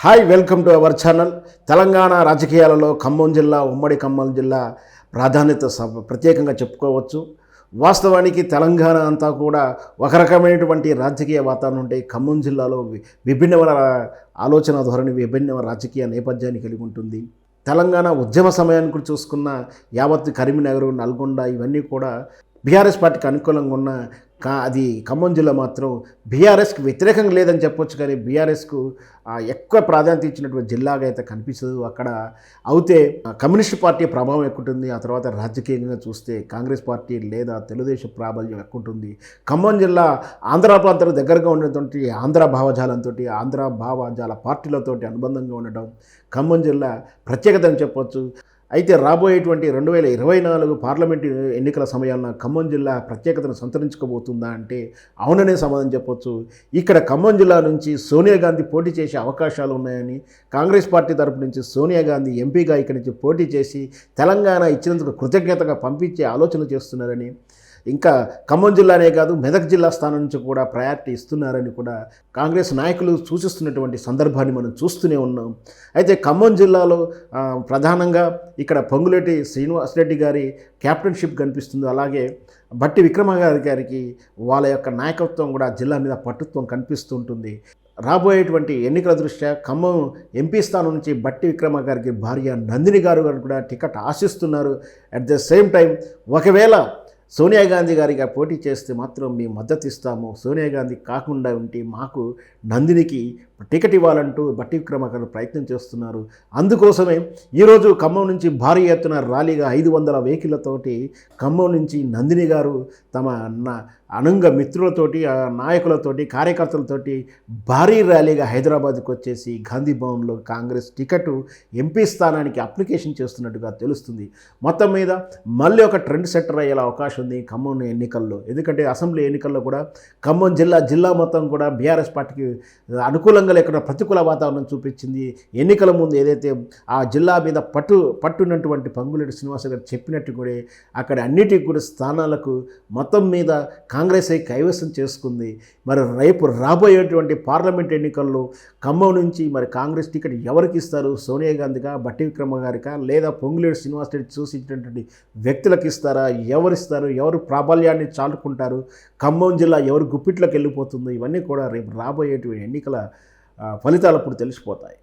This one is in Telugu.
Hi, welcome to our channel. Telangana రాజకీయాలలో ఖమ్మం జిల్లా, ఉమ్మడి ఖమ్మం జిల్లా ప్రాధాన్యత ప్రత్యేకంగా చెప్పుకోవచ్చు. వాస్తవానికి తెలంగాణ అంతా కూడా ఒక రకమైనటువంటి రాజకీయ వాతావరణం ఉంటే, ఖమ్మం జిల్లాలో విభిన్నమైన ఆలోచన ధోరణి, విభిన్న రాజకీయ నేపథ్యాన్ని కలిగి ఉంటుంది. తెలంగాణ ఉద్యమ సమయానికి కూడా చూసుకున్న యావత్ కరీంనగర్, నల్గొండ ఇవన్నీ కూడా బీఆర్ఎస్ పార్టీకి అనుకూలంగా ఉన్న అది ఖమ్మం జిల్లా మాత్రం బీఆర్ఎస్కి వ్యతిరేకంగా లేదని చెప్పొచ్చు, కానీ బీఆర్ఎస్కు ఎక్కువ ప్రాధాన్యత ఇచ్చినటువంటి జిల్లాగా అయితే కనిపిస్తుంది. అక్కడ అయితే కమ్యూనిస్ట్ పార్టీ ప్రభావం ఎక్కువ ఉంటుంది. ఆ తర్వాత రాజకీయంగా చూస్తే కాంగ్రెస్ పార్టీ లేదా తెలుగుదేశం ప్రాబల్యం ఎక్కువ ఉంటుంది. ఖమ్మం జిల్లా ఆంధ్ర ప్రాంతాలకు దగ్గరగా ఉన్నటువంటి ఆంధ్ర భావజాలంతో, ఆంధ్ర భావజాల పార్టీలతోటి అనుబంధంగా ఉండడం ఖమ్మం జిల్లా ప్రత్యేకత అని చెప్పొచ్చు. అయితే రాబోయేటువంటి 2024 పార్లమెంటు ఎన్నికల సమయాల్లో ఖమ్మం జిల్లా ప్రత్యేకతను సంతరించుకోబోతుందా అంటే అవుననే సమాధానం చెప్పొచ్చు. ఇక్కడ ఖమ్మం జిల్లా నుంచి సోనియా గాంధీ పోటీ చేసే అవకాశాలు ఉన్నాయని, కాంగ్రెస్ పార్టీ తరపు నుంచి సోనియా గాంధీ ఎంపీగా ఇక్కడి నుంచి పోటీ చేసి తెలంగాణ ఇచ్చినందుకు కృతజ్ఞతగా పంపించే ఆలోచన చేస్తున్నారని, ఇంకా ఖమ్మం జిల్లానే కాదు మెదక్ జిల్లా స్థానం నుంచి కూడా ప్రయారిటీ ఇస్తున్నారని కూడా కాంగ్రెస్ నాయకులు సూచిస్తున్నటువంటి సందర్భాన్ని మనం చూస్తూనే ఉన్నాం. అయితే ఖమ్మం జిల్లాలో ప్రధానంగా ఇక్కడ పొంగులేటి శ్రీనివాసరెడ్డి గారి క్యాప్టెన్షిప్ కనిపిస్తుంది. అలాగే బట్టి విక్రమార్క గారికి వాళ్ళ యొక్క నాయకత్వం కూడా జిల్లా మీద పట్టుత్వం కనిపిస్తూ ఉంటుంది. రాబోయేటువంటి ఎన్నికల దృష్ట్యా ఖమ్మం ఎంపీ స్థానం నుంచి బట్టి విక్రమార్క గారికి భార్య నందిని గారు కూడా టికెట్ ఆశిస్తున్నారు. అట్ ద సేమ్ టైం ఒకవేళ సోనియా గాంధీ గారిగా పోటీ చేస్తే మాత్రం మేము మద్దతు ఇస్తాము, సోనియా గాంధీ కాకుండా ఉంటే మాకు నందినికి టికెట్ ఇవ్వాలంటూ బట్టి విక్రమార్క ప్రయత్నం చేస్తున్నారు. అందుకోసమే ఈరోజు ఖమ్మం నుంచి భారీ ఎత్తున ర్యాలీగా 500 వెహికల్లతోటి ఖమ్మం నుంచి నందిని గారు తమ అనుంగ మిత్రులతోటి, నాయకులతోటి, కార్యకర్తలతోటి భారీ ర్యాలీగా హైదరాబాద్కు వచ్చేసి గాంధీ భవన్లో కాంగ్రెస్ టికెట్ ఎంపీ స్థానానికి అప్లికేషన్ చేస్తున్నట్టుగా తెలుస్తుంది. మొత్తం మీద మళ్ళీ ఒక ట్రెండ్ సెట్టర్ అయ్యే అవకాశం ఉంది ఖమ్మం ఎన్నికల్లో. ఎందుకంటే అసెంబ్లీ ఎన్నికల్లో కూడా ఖమ్మం జిల్లా మొత్తం కూడా బీఆర్ఎస్ పార్టీకి అనుకూలంగా లేకుండా ప్రతికూల వాతావరణం చూపించింది. ఎన్నికల ముందు ఏదైతే ఆ జిల్లా మీద పట్టున్నటువంటి పొంగులేటి శ్రీనివాస గారు చెప్పినట్టు కూడా అక్కడ అన్నిటికీ కూడా స్థానాలకు మొత్తం మీద కాంగ్రెస్ కైవసం చేసుకుంది. మరి రేపు రాబోయేటువంటి పార్లమెంట్ ఎన్నికల్లో ఖమ్మం నుంచి మరి కాంగ్రెస్ టికెట్ ఎవరికి ఇస్తారు? సోనియా గాంధీగా, బట్టి విక్రమ గారికా, లేదా పొంగులేటి శ్రీనివాసరెడ్డి సూచించినటువంటి వ్యక్తులకు ఇస్తారా? ఎవరిస్తారు? ఎవరు ప్రాబల్యాన్ని చాటుకుంటారు? ఖమ్మం జిల్లా ఎవరు గుప్పిట్లోకి వెళ్ళిపోతుందో ఇవన్నీ కూడా రేపు రాబోయేటువంటి ఎన్నికల ఫలితాలు అప్పుడు తెలిసిపోతాయి.